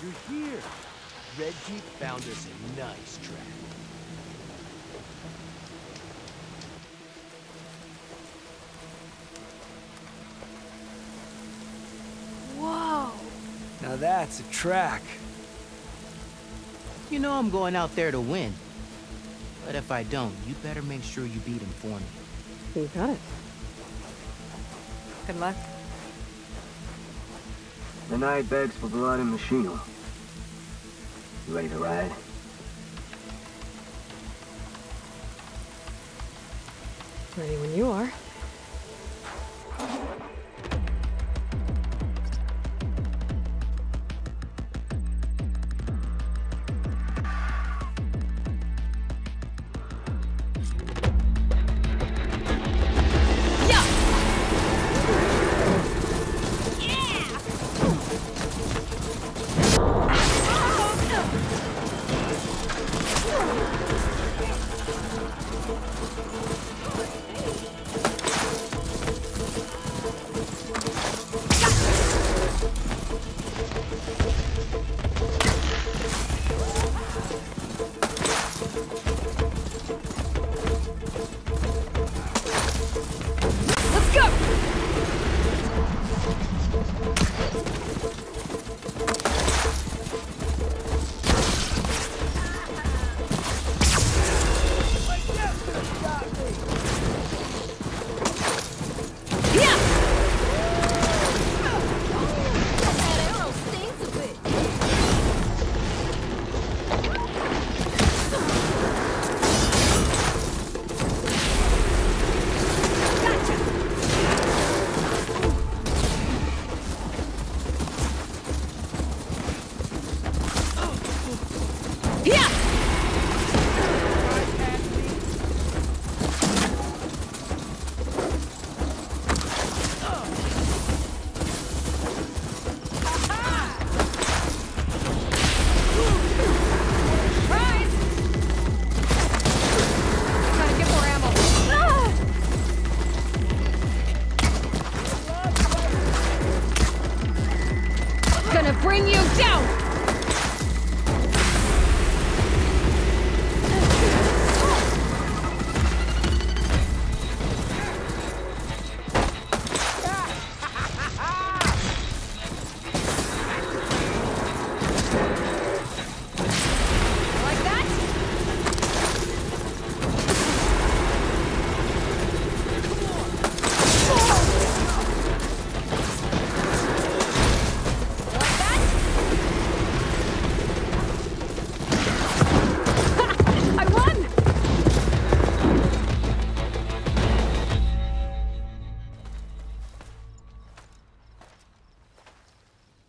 you're here. Red Jeep found us a nice track. Whoa! Now that's a track. You know I'm going out there to win. But if I don't, you better make sure you beat him for me. You got it. Good luck. The night begs for blood and machine. You ready to ride? Ready when you are. Bring you down!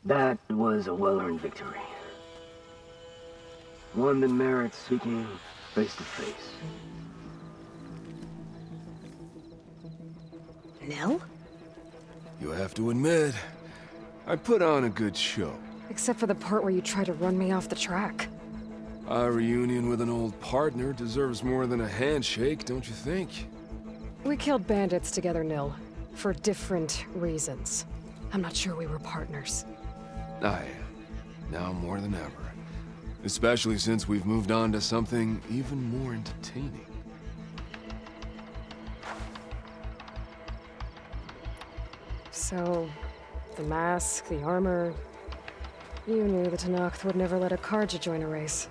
That was a well-earned victory. One that merits speaking face to face. Nell? You have to admit, I put on a good show. Except for the part where you tried to run me off the track. A reunion with an old partner deserves more than a handshake, don't you think? We killed bandits together, Nil. For different reasons. I'm not sure we were partners. I am. Now more than ever. Especially since we've moved on to something even more entertaining. So, the mask, the armor... You knew the Tenakth would never let a Carja join a race.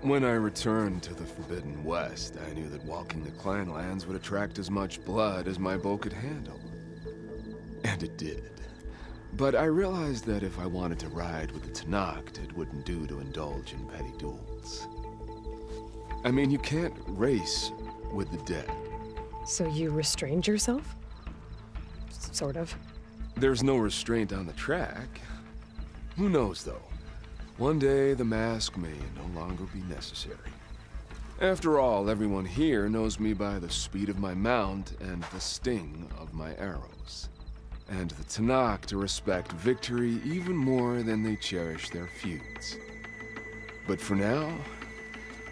When I returned to the Forbidden West, I knew that walking the clan lands would attract as much blood as my bow could handle. And it did. But I realized that if I wanted to ride with the Tenakth, it wouldn't do to indulge in petty duels. I mean, you can't race with the dead. So you restrained yourself? Sort of. There's no restraint on the track. Who knows, though? One day, the mask may no longer be necessary. After all, everyone here knows me by the speed of my mount and the sting of my arrows. And the Tenakth respect victory even more than they cherish their feuds. But for now,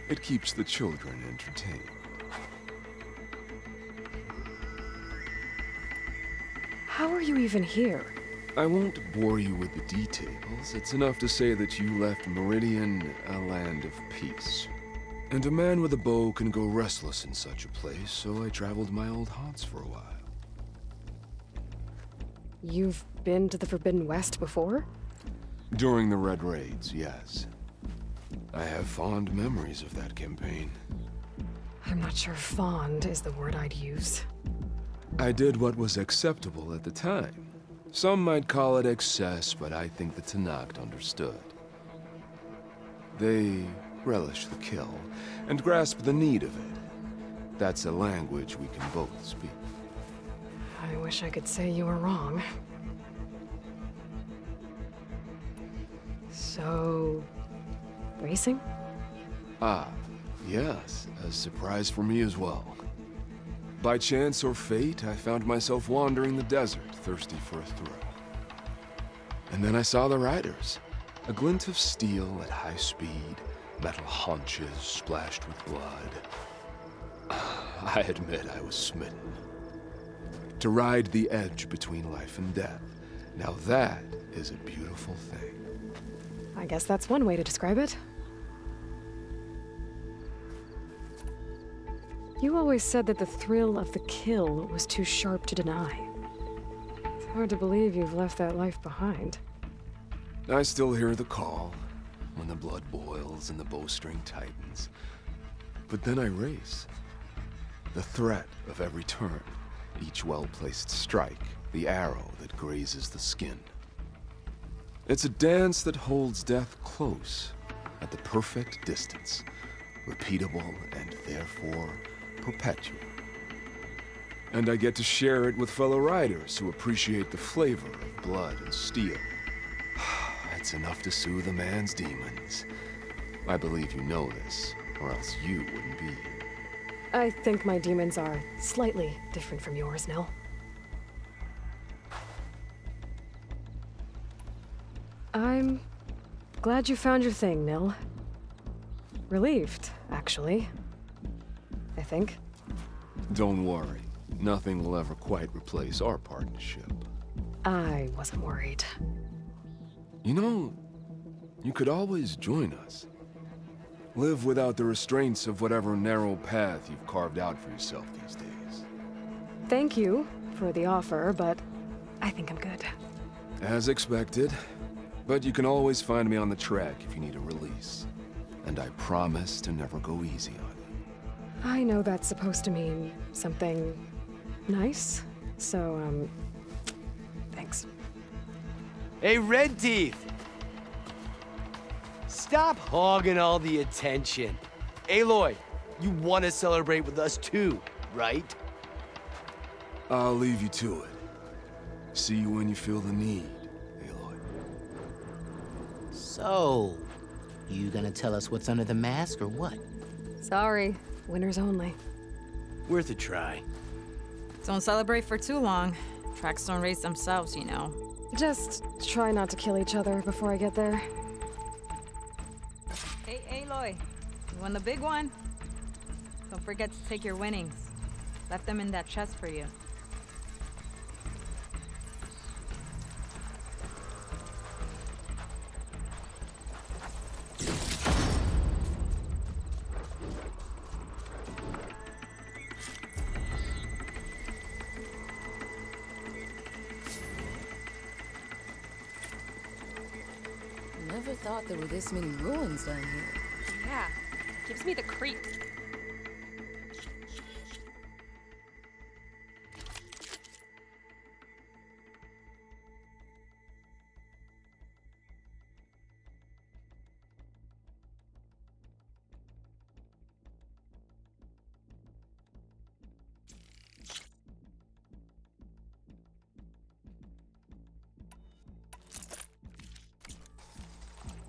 it keeps the children entertained. How are you even here? I won't bore you with the details. It's enough to say that you left Meridian a land of peace. And a man with a bow can go restless in such a place, so I traveled my old haunts for a while. You've been to the Forbidden West before? During the Red Raids, yes. I have fond memories of that campaign. I'm not sure fond is the word I'd use. I did what was acceptable at the time. Some might call it excess, but I think the Tenakth understood. They relish the kill, and grasp the need of it. That's a language we can both speak. I wish I could say you were wrong. So... racing? Ah, yes, a surprise for me as well. By chance or fate, I found myself wandering the desert, thirsty for a thrill. And then I saw the riders. A glint of steel at high speed, metal haunches splashed with blood. I admit I was smitten. To ride the edge between life and death, now that is a beautiful thing. I guess that's one way to describe it. You always said that the thrill of the kill was too sharp to deny. It's hard to believe you've left that life behind. I still hear the call, when the blood boils and the bowstring tightens. But then I race. The threat of every turn, each well-placed strike, the arrow that grazes the skin. It's a dance that holds death close, at the perfect distance, repeatable and therefore perpetual. And I get to share it with fellow riders who appreciate the flavor of blood and steel. It's enough to soothe a man's demons. I believe you know this, or else you wouldn't be here. I think my demons are slightly different from yours, Nil. I'm glad you found your thing, Nil. Relieved, actually. I think. Don't worry. Nothing will ever quite replace our partnership. I wasn't worried. You know, you could always join us. Live without the restraints of whatever narrow path you've carved out for yourself these days. Thank you for the offer, but I think I'm good. As expected. But you can always find me on the track if you need a release. And I promise to never go easy on you. I know that's supposed to mean something nice, so, thanks. Hey, Red Teeth! Stop hogging all the attention. Aloy, you want to celebrate with us too, right? I'll leave you to it. See you when you feel the need, Aloy. So, you gonna tell us what's under the mask or what? Sorry, winners only. Worth a try. Don't celebrate for too long. Tracks don't race themselves, you know. Just try not to kill each other before I get there. Hey, Aloy, you won the big one? Don't forget to take your winnings. Left them in that chest for you. Never thought there were this many ruins down here. Yeah, gives me the creep.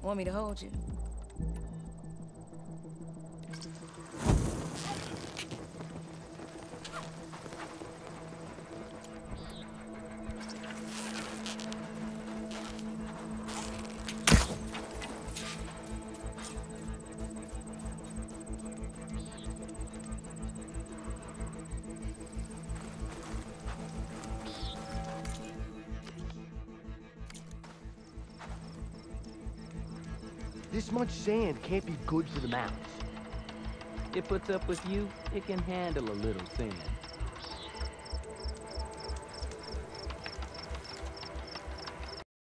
Want me to hold you? This much sand can't be good for the mounts. It puts up with you, it can handle a little sand.